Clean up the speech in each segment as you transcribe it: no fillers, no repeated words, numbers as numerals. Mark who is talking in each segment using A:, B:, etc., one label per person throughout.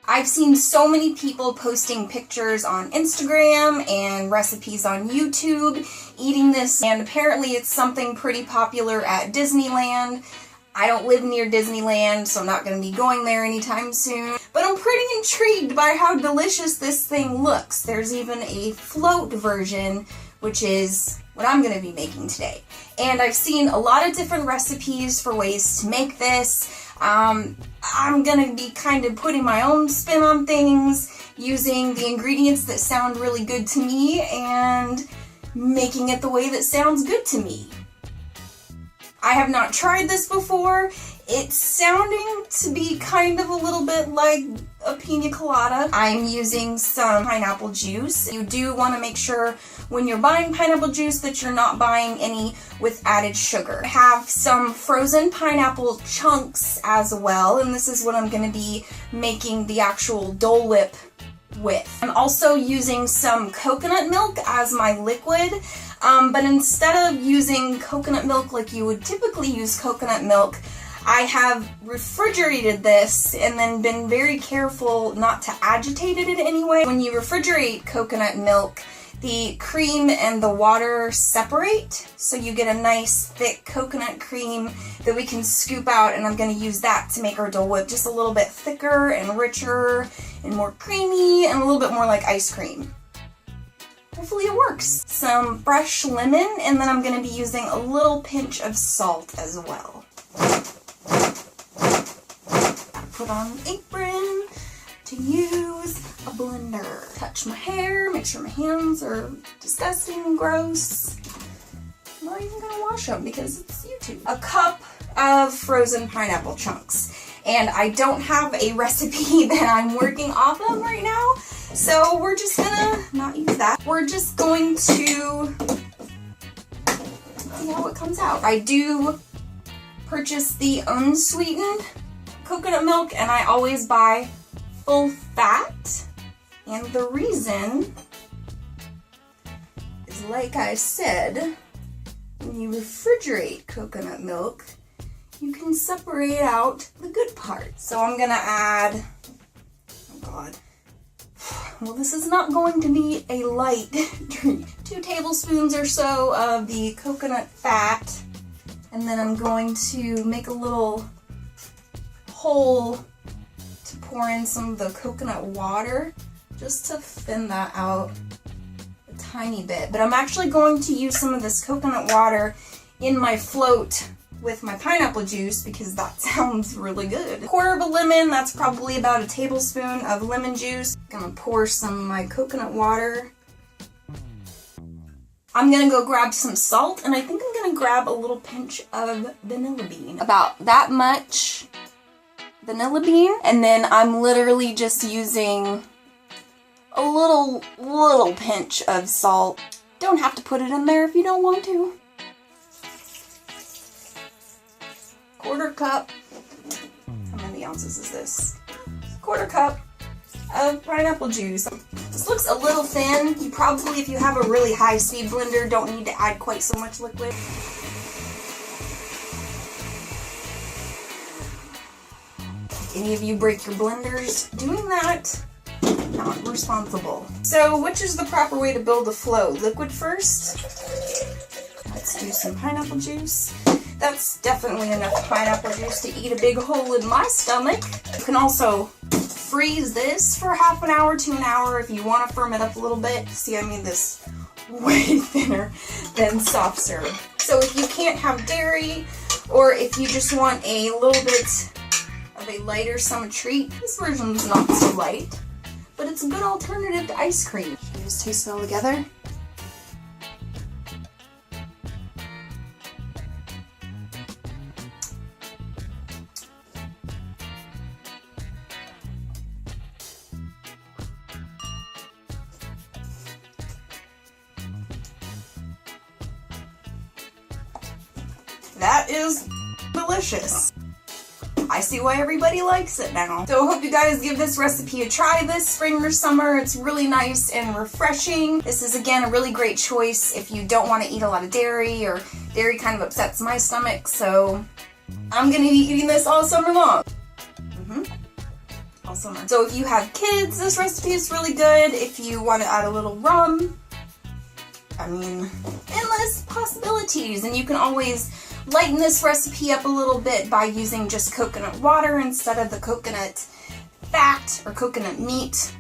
A: I've seen so many people posting pictures on Instagram and recipes on YouTube eating this, and apparently it's something pretty popular at Disneyland. I don't live near Disneyland, so I'm not going to be going there anytime soon. But I'm pretty intrigued by how delicious this thing looks. There's even a float version, which is what I'm going to be making today. And I've seen a lot of different recipes for ways to make this. I'm going to be kind of putting my own spin on things, using the ingredients that sound really good to me, and making it the way that sounds good to me. I have not tried this before. It's sounding to be kind of a little bit like a pina colada. I'm using some pineapple juice. You do want to make sure when you're buying pineapple juice that you're not buying any with added sugar. I have some frozen pineapple chunks as well, and this is what I'm going to be making the actual Dole Whip with. I'm also using some coconut milk as my liquid, but instead of using coconut milk like you would typically use coconut milk, I have refrigerated this and then been very careful not to agitate it in any way. When you refrigerate coconut milk, the cream and the water separate, so you get a nice thick coconut cream that we can scoop out, and I'm going to use that to make our Dole Whip just a little bit thicker and richer and more creamy and a little bit more like ice cream. Hopefully it works. Some fresh lemon, and then I'm going to be using a little pinch of salt as well. Put on an apron to use a blender. Touch my hair, make sure my hands are disgusting and gross. I'm not even gonna wash them because it's YouTube. A cup of frozen pineapple chunks. And I don't have a recipe that I'm working off of right now, so we're just gonna not use that. We're just going to see how it comes out. I do purchase the unsweetened coconut milk, and I always buy full fat. And the reason is, like I said, when you refrigerate coconut milk, you can separate out the good part. So I'm gonna add, oh god, well, this is not going to be a light drink. 2 tablespoons or so of the coconut fat, and then I'm going to make a little hole to pour in some of the coconut water, just to thin that out a tiny bit. But I'm actually going to use some of this coconut water in my float with my pineapple juice because that sounds really good. 1/4 of a lemon, that's probably about a tablespoon of lemon juice. I'm gonna pour some of my coconut water. I'm gonna go grab some salt, and I think I'm gonna grab a little pinch of vanilla bean. About that much vanilla bean, and then I'm literally just using a little pinch of salt. Don't have to put it in there if you don't want to. 1/4 cup, how many ounces is this? 1/4 cup of pineapple juice. This looks a little thin. You probably, if you have a really high speed blender, don't need to add quite so much liquid. Any of you break your blenders doing that, not responsible. So which is the proper way to build a float? Liquid first? Let's do some pineapple juice. That's definitely enough pineapple juice to eat a big hole in my stomach. You can also freeze this for half an hour to an hour if you want to firm it up a little bit. See, I made this way thinner than soft serve. So if you can't have dairy, or if you just want a little bit of a lighter summer treat, this version is not so light, but it's a good alternative to ice cream. Should we just taste it all together? That is delicious. I see why everybody likes it now. So I hope you guys give this recipe a try this spring or summer. It's really nice and refreshing. This is, again, a really great choice if you don't want to eat a lot of dairy, or dairy kind of upsets my stomach, so I'm gonna be eating this all summer long. all summer. So if you have kids, this recipe is really good. If you want to add a little rum, I mean, endless possibilities. And you can always lighten this recipe up a little bit by using just coconut water instead of the coconut fat or coconut meat,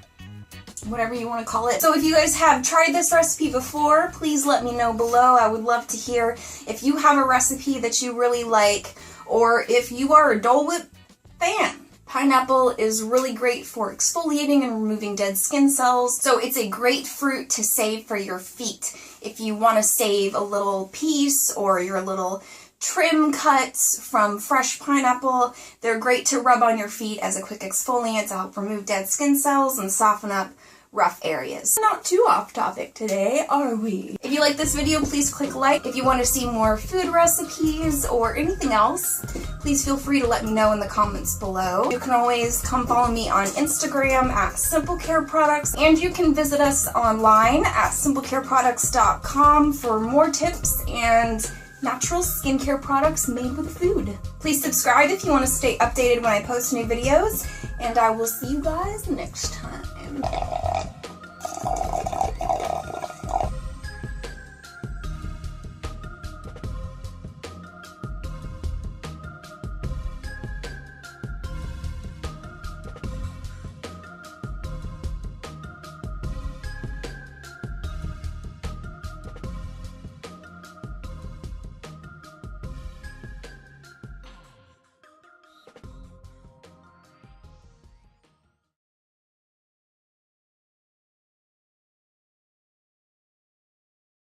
A: whatever you want to call it. So if you guys have tried this recipe before, please let me know below. I would love to hear if you have a recipe that you really like, or if you are a Dole Whip fan. Pineapple is really great for exfoliating and removing dead skin cells, so it's a great fruit to save for your feet. If you want to save a little piece or your little trim cuts from fresh pineapple, they're great to rub on your feet as a quick exfoliant to help remove dead skin cells and soften up rough areas. Not too off topic today, are we? If you like this video, please click like. If you want to see more food recipes or anything else, please feel free to let me know in the comments below. You can always come follow me on Instagram at Simple Care Products, and you can visit us online at simplecareproducts.com for more tips and natural skincare products made with food. Please subscribe if you want to stay updated when I post new videos, and I will see you guys next time.